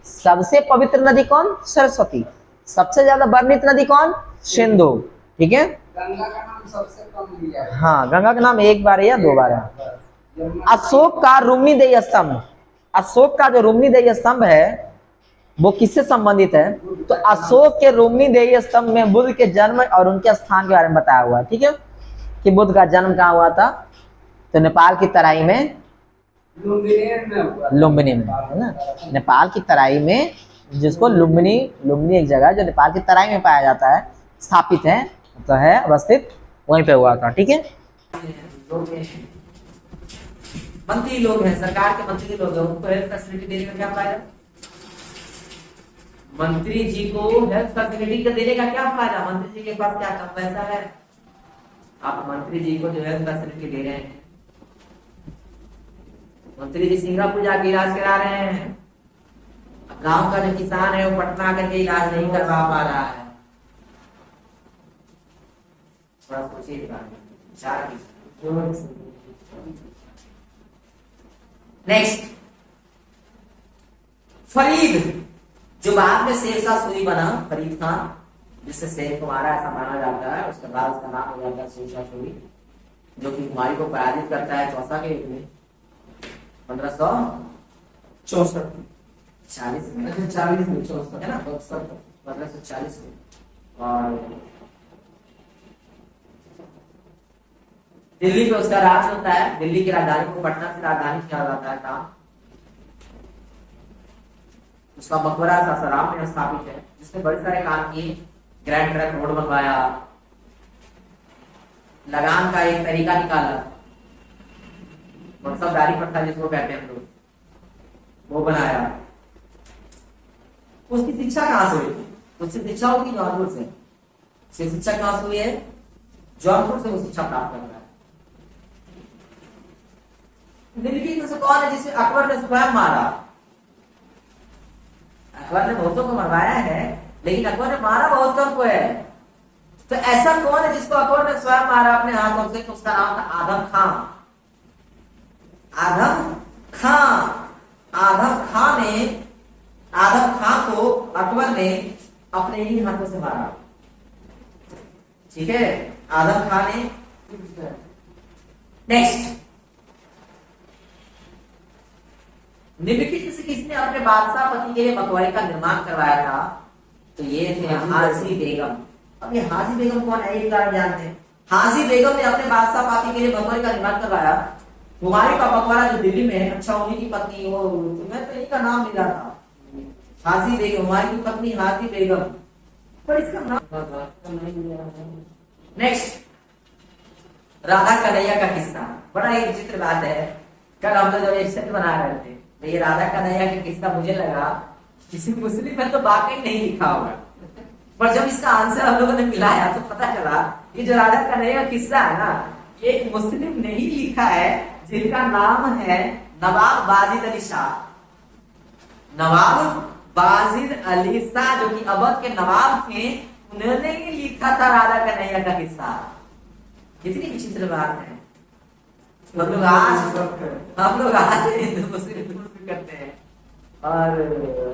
सबसे पवित्र नदी कौन? सरस्वती। सबसे ज्यादा वर्णित नदी कौन? सिंधु, ठीक है। गंगा का नाम सबसे कम लिया है। हाँ, गंगा का नाम एक बार है या 2 बार है। अशोक का रुक्मिणीदेही स्तंभ, अशोक का जो रुक्मिणीदेही स्तंभ है वो किससे संबंधित है? तो अशोक के रुक्मिणीदेही स्तंभ में बुद्ध के जन्म और उनके स्थान के बारे में बताया हुआ है, ठीक है, कि बुद्ध का जन्म कहाँ हुआ था? तो नेपाल की तराई में, लुम्बिनी में, है ना। नेपाल की तराई में, जिसको लुम्बिनी, लुम्बिनी एक जगह जो नेपाल की तराई में पाया जाता है, स्थापित है, तो है अवस्थित, वहीं पे हुआ था, ठीक है। मंत्री लोग हैं, सरकार के मंत्री लोग हैं, उनको हेल्थ फैसिलिटी देने का क्या फायदा? मंत्री जी को हेल्थ फैसिलिटी देने का क्या फायदा? मंत्री जी के पास क्या कम पैसा है? आप मंत्री जी को जो हेल्थ फैसिलिटी दे रहे हैं, मंत्री जी सिंगापुर जाके इलाज करा रहे हैं, गांव का जो किसान है वो पटना करके इलाज नहीं करवा पा रहा है। थोड़ा सोचिए। नेक्स्ट, फरीद, जो बाद में शेरशाह सूरी बना, फरीद खान, जिससे शेर को मारा ऐसा माना जाता है, उसके बाद उसका नाम हो जाता है शेरशाह सूरी, जो कि हुमायूं को पराजित करता है चौसा के युद्ध में 1564 40 में, 40 में 64 है ना, 1540 में। और दिल्ली पे उसका राज होता है, दिल्ली की राजधानी को पटना से राजधानी किया जाता है काम। उसका मकबरा सासाराम में स्थापित है, जिसने बड़े सारे काम किए, ग्रैंड ट्रंक रोड बनवाया, लगान का एक तरीका निकाला, मनसबदारी प्रथा जिसको कहते हैं हम लोग, वो बनाया। उसकी शिक्षा कहां से हुई? उसकी शिक्षा होगी जौनपुर से। उसकी शिक्षा कहां से हुई है? जौनपुर से वो शिक्षा प्राप्त कर रहा है। निम्नलिखित में से कौन है जिसे अकबर ने स्वयं मारा? अकबर ने बहुतों को मरवाया है, लेकिन अकबर ने मारा बहुत कम को है। तो ऐसा कौन है जिसको अकबर ने स्वयं मारा अपने हाथों से? तो उसका नाम था आदम खान। आदम खान, आदम खान ने, आदम खान को अकबर ने अपने ही हाथों से मारा, ठीक है, आदम खान ने। नेक्स्ट, निम्नलिखित में से किसने अपने बादशाह पति के लिए मकबरे का निर्माण करवाया था? तो ये थे हाजी बेगम। अब ये हाजी बेगम कौन है, ये आप जानते हैं। हाजी बेगम ने अपने बादशाह पति के लिए मकबरे का निर्माण करवाया। हुमायूं का मकबरा जो दिल्ली में है, अच्छा, उन्हीं की पत्नी, वो मैं तो इनका नाम मिला था, हाजी बेगम, हुमायूं की पत्नी हाजी बेगम, पर इसका नाम। नेक्स्ट, राधा कन्हैया का किस्सा, बड़ा ही विचित्र बात है। कल हम लोग जब एक सेट बना रहे थे, तो ये राधा कन्हैया का किस्सा मुझे लगा किसी मुस्लिम में तो वाकई नहीं लिखा होगा, पर जब इसका आंसर हम लोगों ने मिलाया तो पता चला ये जो राधा कन्हैया का किस्सा है ना, ये एक मुस्लिम ने ही लिखा है, जिनका नाम है नवाब वाजिद अली शाह। नवाब वाजिद अली शाह, जो कि अवध के नवाब थे, उन्होंने ही लिखा था राधा कन्हैया का किस्सा। कितनी विचित्र बात है। हम लोग आज हिंदू मुस्लिम करते हैं, और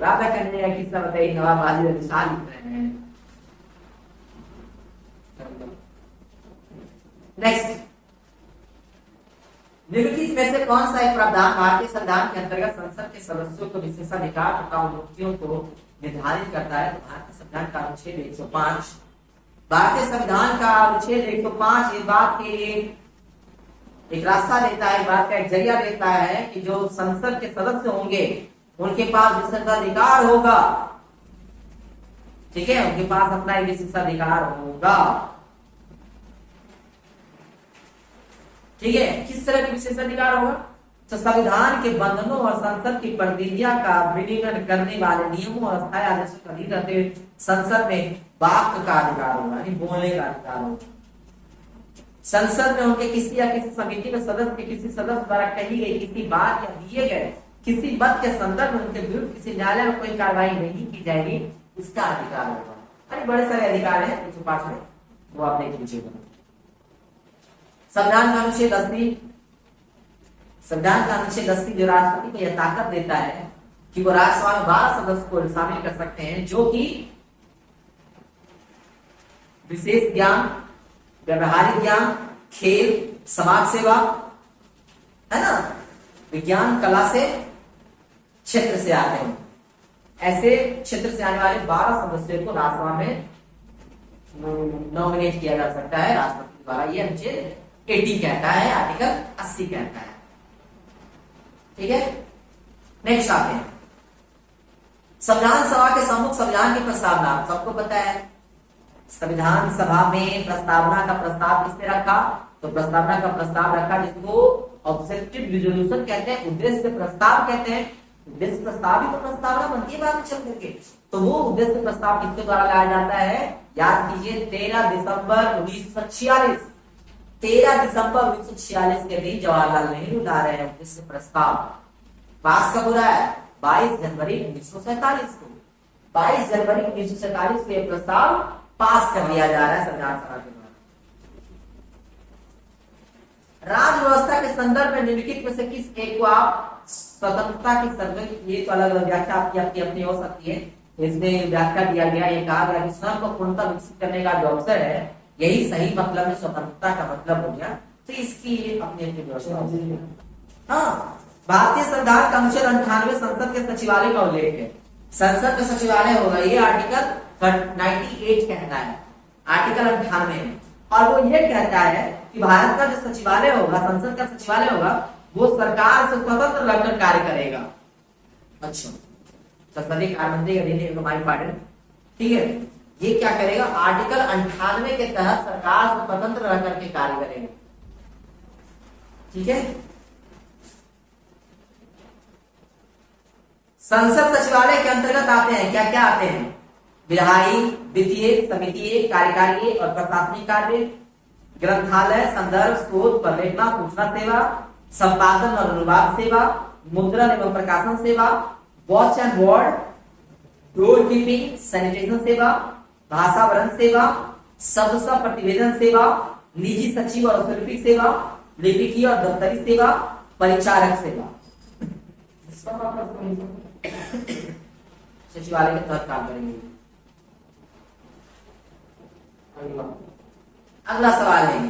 राधा कन्हैया का किस्सा बताइए नवाब वाजिद अली शाह लिख रहे हैं। नेक्स्ट, निम्नलिखित में से कौन सा एक प्रावधान भारतीय संविधान के अंतर्गत संसद के सदस्यों को विशेषाधिकार तथा उन्नतियों को निर्धारित करता है? तो भारतीय संविधान का अनुच्छेद 105। भारतीय संविधान का अनुच्छेद 105 इस बात के लिए एक रास्ता देता है, बात का एक जरिया देता है कि जो संसद के सदस्य होंगे उनके पास विशेषाधिकार होगा, ठीक है, उनके पास अपना एक विशेषाधिकार होगा, ठीक है। किस तरह के विशेषाधिकार होगा? तो संविधान के बंधनों और संसद की प्रतिनिधिया का विनियमन करने वाले नियमों और स्थायी आदेशों के अधीन रहते हुए संसद में वाक का अधिकार होगा, यानी बोलने का अधिकार होगा। संसद में उनके किसी या किसी समिति में सदस्य के किसी सदस्य द्वारा कही गई किसी बात या दिए गए किसी मत के संदर्भ में उनके विरुद्ध किसी न्यायालय में कोई कार्रवाई नहीं की जाएगी, इसका अधिकार होगा। अरे बड़े सारे अधिकार हैं 105 में, वो आप देख लीजिएगा। संविधान का अनुच्छेद 80, संविधान का अनुच्छेद 80 जो राष्ट्रपति को यह ताकत देता है कि वो राज्यसभा में 12 सदस्य को शामिल कर सकते हैं जो कि विशेष ज्ञान, व्यवहारिक ज्ञान, खेल, समाज सेवा, है ना, विज्ञान, कला से क्षेत्र से आते हैं। ऐसे क्षेत्र से आने वाले 12 सदस्यों को राज्यसभा में नॉमिनेट किया जा सकता है राष्ट्रपति द्वारा। ये अनुच्छेद 80 कहता है, आर्टिकल 80 कहता है। ठीक है, नेक्स्ट आते हैं संविधान सभा के सम्मुख संविधान की प्रस्तावना। सबको पता है संविधान सभा में प्रस्तावना का प्रस्ताव किसने रखा, तो प्रस्तावना का प्रस्ताव रखा जिसको ऑब्जेक्टिव रिजोल्यूशन कहते हैं, उद्देश्य प्रस्ताव कहते हैं। उद्देश्य प्रस्ताव ही तो प्रस्तावना बनती है बाद में चल करके। तो वो उद्देश्य प्रस्ताव किसके द्वारा लाया जाता है, याद कीजिए 13 दिसंबर 1946। 13 दिसंबर 1946 के दिन जवाहरलाल नेहरू ला रहे हैं उद्देश्य प्रस्ताव। पास कब हो रहा है, 22 जनवरी 1947 को। 22 जनवरी 1947 को यह प्रस्ताव पास कर लिया जा रहा है संविधान सभा के द्वारा। राज्य व्यवस्था के संदर्भ में निम्नलिखित में से किस एक को आप स्वतंत्रता की सर्वोच्च, ये तो अलग अलग व्याख्या आपकी आपकी अपनी हो सकती है, इसमें व्याख्या दिया गया, ये कहा गया कि स्वयं को पूर्णतः विकसित करने का जो अवसर है यही सही मतलब है, स्वतंत्रता का मतलब हो गया। तो इसकी अपनी अपनी व्यवस्था। हाँ, भारतीय संविधान का अनुच्छेद 98 संसद के सचिवालय का उल्लेख है। संसद का सचिवालय होगा, ये आर्टिकल 98 कहता है, आर्टिकल 98। और वो ये कहता है कि भारत का जो सचिवालय होगा, संसद का सचिवालय होगा, वो सरकार से स्वतंत्र रहकर कार्य करेगा। अच्छा, संसदीय कार्य मंत्री का दिन, ठीक है, ये क्या करेगा, आर्टिकल 98 के तहत सरकार से स्वतंत्र रह करके कार्य करेगा। ठीक है, संसद सचिवालय के अंतर्गत आते हैं, क्या क्या आते हैं, विधायी, वित्तीय, समितीय, कार्यकारीय और प्रशासनिक कार्य, ग्रंथालय, संदर्भ, शोध, पर्यवेक्षण, सूचना सेवा, संपादन और अनुवाद सेवा, मुद्रण एवं प्रकाशन सेवा, watch and ward, door keeping, sanitation सेवा, भाषावरण सेवा, शब्द प्रतिवेदन सेवा, निजी सचिव और वैकल्पिक सेवा, लिपिकीय और दफ्तरी सेवा, परिचारक सेवा। सचिवालय के तहत काम करेंगे। अगला सवाल है,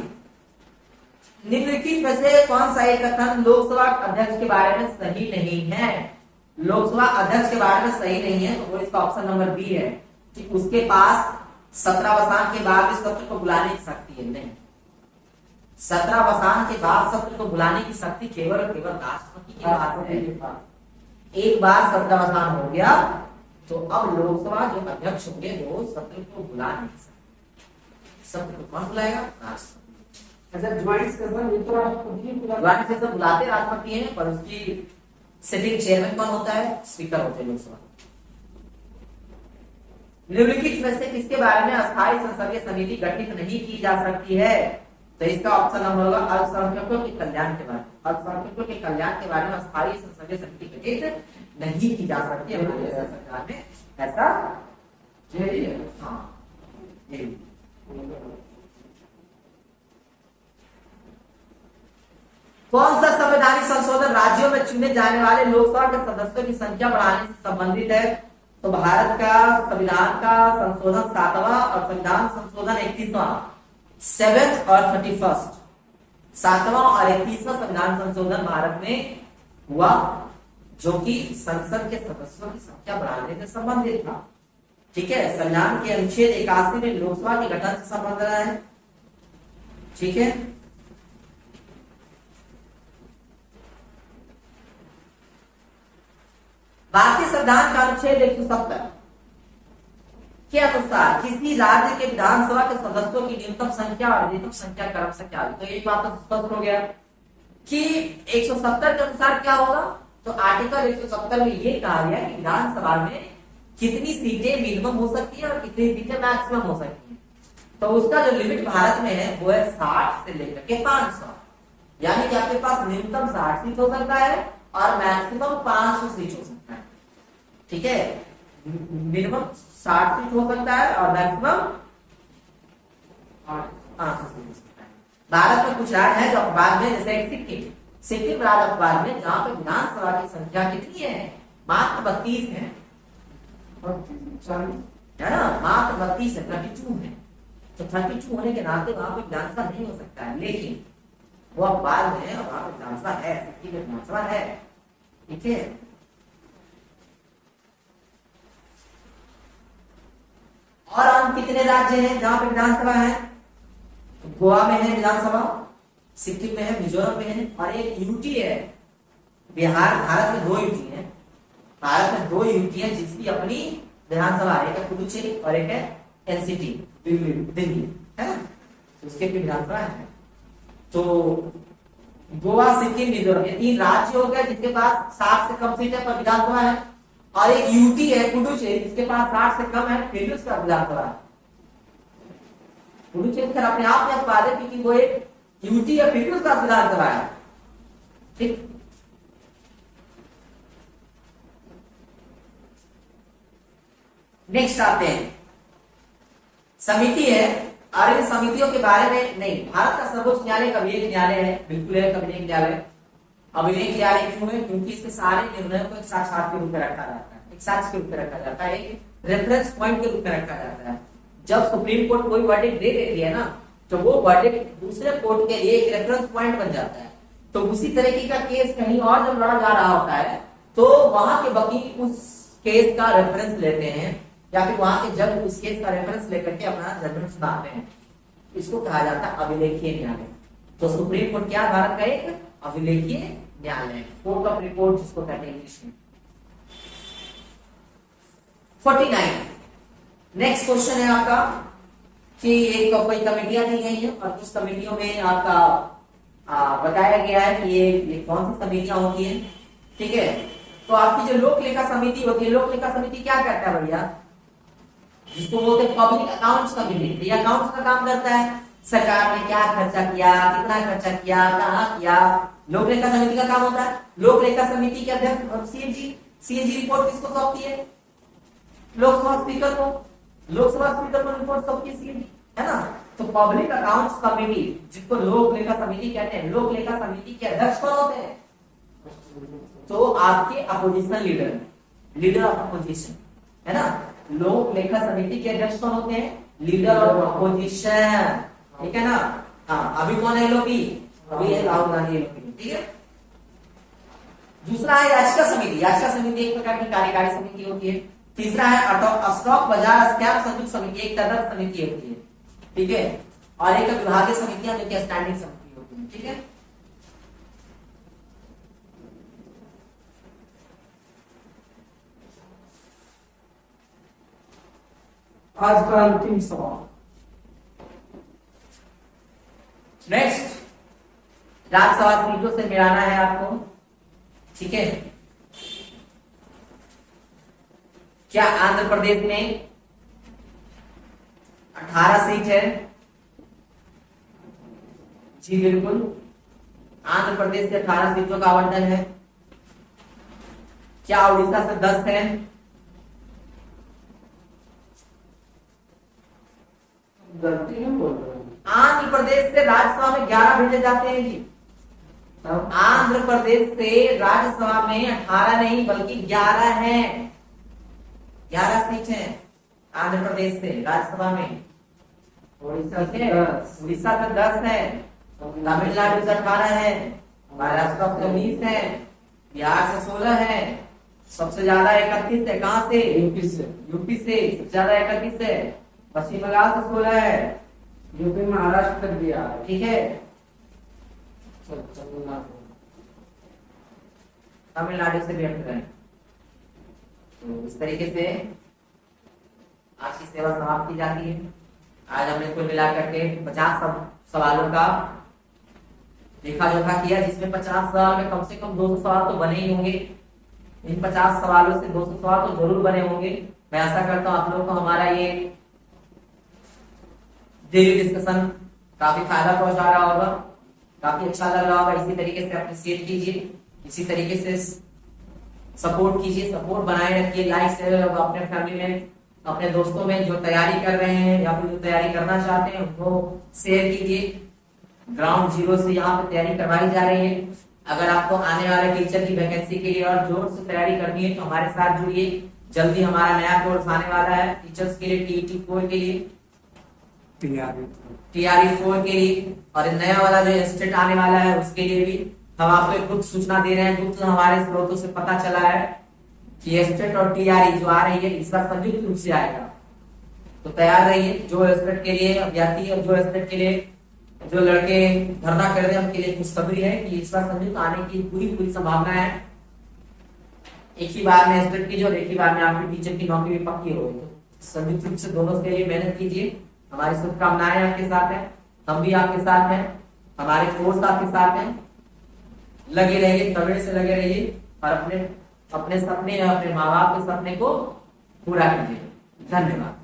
निम्नलिखित में से कौन सा एक कथन लोकसभा अध्यक्ष के बारे में सही नहीं है। लोकसभा अध्यक्ष के बारे में सही नहीं है, तो वो इसका ऑप्शन नंबर बी है कि उसके पास 17 के बाद इस सत्र को बुलाने की शक्ति है। नहीं, 17 के बाद सत्र को बुलाने की शक्ति केवल और केवल राष्ट्रपति के पास है। एक बार 17 हो गया तो अब लोकसभा जो अध्यक्ष होंगे वो सत्र को बुला नहीं सकते। सत्र को कौन बुलाएगा, राष्ट्रपति। ज्वाइंट सेशन बुलाते राष्ट्रपति हैं, पर उसकी सिटिंग चेयरमैन कौन होता है, स्पीकर होते हैं लोकसभा। निम्नलिखित में से किसके बारे में अस्थायी संसदीय समिति गठित नहीं की जा सकती है, तो इसका ऑप्शन नंबर होगा अल्पसंख्यकों के कल्याण के बारे में। अल्पसंख्यकों के कल्याण के बारे में अस्थायी संसदीय समिति गठित नहीं की जा सकती है हमारी सरकार में, ऐसा हाँ। कौन सा संवैधानिक संशोधन राज्यों में चुने जाने वाले लोकसभा के सदस्यों की संख्या बढ़ाने से संबंधित है, तो भारत का संविधान का संशोधन 7वां और संविधान संशोधन 31वां, 7th और 31st, 7वां और 31वां संविधान संशोधन भारत में हुआ, जो कि संसद के सदस्यों की संख्या बढ़ाने से संबंधित था। ठीक है, संविधान के अनुच्छेद 81 में लोकसभा के गठन से संबंध रहा है। ठीक है, भारतीय संविधान का अनुच्छेद 170 के अनुसार किसी राज्य के विधानसभा के सदस्यों की न्यूनतम संख्या और अधिकतम संख्या क्रमशः क्या होगी, तो एक बात तो स्पष्ट हो गया कि 170 के अनुसार क्या होगा, तो आर्टिकल 170 में ये कहा गया कि विधानसभा में कितनी सीटें मिनिमम हो सकती है और कितनी सीटें मैक्सिमम हो सकती है। तो उसका जो लिमिट भारत में है वो है 60 से लेकर के 500, यानी कि आपके पास न्यूनतम 60 सीट हो सकता है और मैक्सिमम 500 सीट हो सकता है। ठीक है, मिनिमम 60 सीट हो सकता है और मैक्सिमम 500 सीट हो सकता है। भारत में कुछ राज्य है जो अखबार में, जैसे सिक्किम राज्य अखबार में, जहाँ पे विधानसभा की संख्या कितनी है, मात्र 32 है ना, मात्र 32 है, 32 है। तो 32 होने के नाते वहां पे विधानसभा नहीं हो सकता है, लेकिन वो अखबार में है और वहां पे विधानसभा है, सिक्किम में विधानसभा है। ठीक है, और हम कितने राज्य हैं जहां पे विधानसभा है? गोवा में है विधानसभा, सिक्किम में है, मिजोरम में है, और एक यूटी है बिहार। भारत में 2 यूटी है, भारत में 2 यूटी है जिसकी अपनी विधानसभा है, एक है पुडुचेरी और एक है एनसीटी दिल्ली, है ना, उसके भी विधानसभा है। तो गोवा, सिक्किम, मिजोरम, ये 3 राज्य हो गए जिसके पास 60 से कम सीट है पर विधानसभा है, और एक यूटी है पुडुचेरी जिसके पास 60 से कम है फिर भी उसका विधानसभा है। पुडुचेरी खैर अपने आप में अपवाद है क्योंकि वो एक यूटी है फिर भी उसका विधानसभा है। ठीक, नेक्स्ट आते हैं, समिति है, और इन समितियों के बारे में नहीं, भारत का सर्वोच्च न्यायालय कभी एक न्यायालय है, बिल्कुल है, कभी एक न्यायालय। अभिलेख न्यायालय क्यों है? क्योंकि इसके सारे निर्णयों को एक साक्षात के रूप में रखा जाता है, एक साक्ष्य के रूप में रखा जाता है, एक रेफरेंस पॉइंट के रूप में रखा जाता है। जब सुप्रीम कोर्ट कोई वर्डिक्ट दे देती है ना, तो वो वर्डिक्ट दूसरे कोर्ट के लिए एक रेफरेंस पॉइंट बन जाता है। तो उसी तरीके का केस कहीं और जब लड़ा जा रहा होता है तो वहां के वकील उस केस का रेफरेंस लेते हैं, या फिर वहां के जज उस केस का रेफरेंस लेकर के अपना जजमेंट सुनाते हैं। इसको कहा जाता है अभिलेखीय न्यायालय। तो सुप्रीम कोर्ट क्या, भारत का एक अभिलेखीय न्यायालय, कोर्ट ऑफ रिपोर्ट जिसको कहते हैं इंग्लिश में। 49 नेक्स्ट क्वेश्चन है आपका कि एक कोई कमेटियां दी गई है और कुछ कमेटियों में आपका बताया गया है कि ये कौन सी समितियां होती हैं। ठीक है, तो आपकी जो लोक लेखा समिति होती है, लोक लेखा समिति क्या करता है भैया, जिसको बोलते हैं पब्लिक अकाउंट्स कमिटी। ये अकाउंट्स का काम करता है, सरकार ने क्या खर्चा किया, कितना खर्चा किया, कहाँ किया, लोक लेखा समिति का काम होता है। लोक लेखा समिति के अध्यक्ष सीएजी रिपोर्ट किसको सौंपती है? लोकसभा स्पीकर को। लोकसभा स्पीकर को रिपोर्ट सौंपती है सीएजी, है ना। तो पब्लिक अकाउंट्स कमिटी जिसको लोक लेखा समिति कहते हैं, लोक लेखा समिति के अध्यक्ष कौन होते हैं? तो आपके अपोजिशन लीडर ऑफ अपोजिशन, है ना। लोक लेखा समिति के अध्यक्ष कौन होते हैं? लीडर ऑफ अपोजिशन, ठीक है ना। हाँ, अभी कौन है एलओपी? अभी है राहुल गांधी एलओपी, ठीक है। दूसरा है याचिका समिति। याचिका समिति एक प्रकार की कार्यकारी समिति होती है। तीसरा है स्टॉक बाजार स्कैम संयुक्त समिति, एक तदर्थ समिति होती है, ठीक है। और एक विभागीय समितियां जो कि स्टैंडिंग समिति होती है, ठीक है। आज का अंतिम सवाल। नेक्स्ट, राज्यसभा सीटों से मिलाना है आपको, ठीक है। क्या आंध्र प्रदेश में 18 सीट है? जी बिल्कुल, आंध्र प्रदेश से 18 सीटों का आवंटन है। क्या उड़ीसा से 10 है? गलती नहीं बोल रहे हैं। आंध्र प्रदेश से राज्यसभा में 11 भेजे जाते हैं जी। आंध्र प्रदेश से राज्यसभा में 18 नहीं बल्कि 11 है, 11 सीट है आंध्र प्रदेश से राज्यसभा में। उड़ीसा से 10 है, तमिलनाडु से 18 है, महाराष्ट्र से 19 है, बिहार से 16 है, सबसे ज्यादा 31 है। कहां से? यूपी से। यूपी से सबसे ज्यादा 31 है। पश्चिम बंगाल से 16 है, यूपी महाराष्ट्र तक दिया है, ठीक है। तमिलनाडु से भी 18 है। तो इस तरीके से आज की सेवा समाप्त की जाती है। आज हमने कुल मिलाकर के 50 सवालों का लेखा जोखा किया, जिसमें 50 सवाल में कम से कम 200 सवाल तो बने ही होंगे। इन 50 सवालों से 200 सवाल तो जरूर बने होंगे। मैं आशा करता हूँ आप लोग को हमारा ये डेली डिस्कशन काफी फायदा पहुंचा रहा होगा, काफी अच्छा लग रहा होगा। इसी तरीके से अप्रिशिएट कीजिए, इसी तरीके से सपोर्ट कीजिए, सपोर्ट बनाए रखिए। लाइक शेयर अपने फैमिली में, अपने दोस्तों में जो तैयारी कर रहे हैं या फिर जो तैयारी करना चाहते हैं उनको शेयर कीजिए। ग्राउंड जीरो से यहाँ पे तैयारी करवाई जा रही है। अगर आपको आने वाले टीचर की वैकेंसी के लिए और जोर से तैयारी करनी है तो हमारे साथ जुड़िए। जल्दी हमारा नया कोर्स आने वाला है टीचर्स के लिए, टीईटी 4 के लिए, टीआरई 4 के लिए, और नया वाला जो स्टेट आने वाला है उसके लिए भी हम आपको एक गुप्त सूचना दे रहे हैं। गुप्त हमारे स्रोतों से पता चला है कि स्टेट और टीआरई जो आ रही है इस बार संयुक्त रूप से आएगा, तो तैयार रहिए। जो स्टेट के लिए अभ्यर्थी और जो स्टेट के लिए जो लड़के धरना कर रहे हैं उनके लिए खुशखबरी है कि इस बार संयुक्त आने की पूरी संभावना है। एक ही बार में स्टेट की जो, एक ही बार में आपकी टीचर की नौकरी भी पक्की होगी। तो संयुक्त रूप से दोनों के लिए मेहनत कीजिए। हमारी शुभकामनाएं आपके साथ हैं, हम भी आपके साथ हैं, हमारे कोर्स आपके साथ हैं। लगे रहिए, तगड़े से लगे रहिए और अपने सपने, अपने माँ बाप के सपने को पूरा कीजिए। धन्यवाद।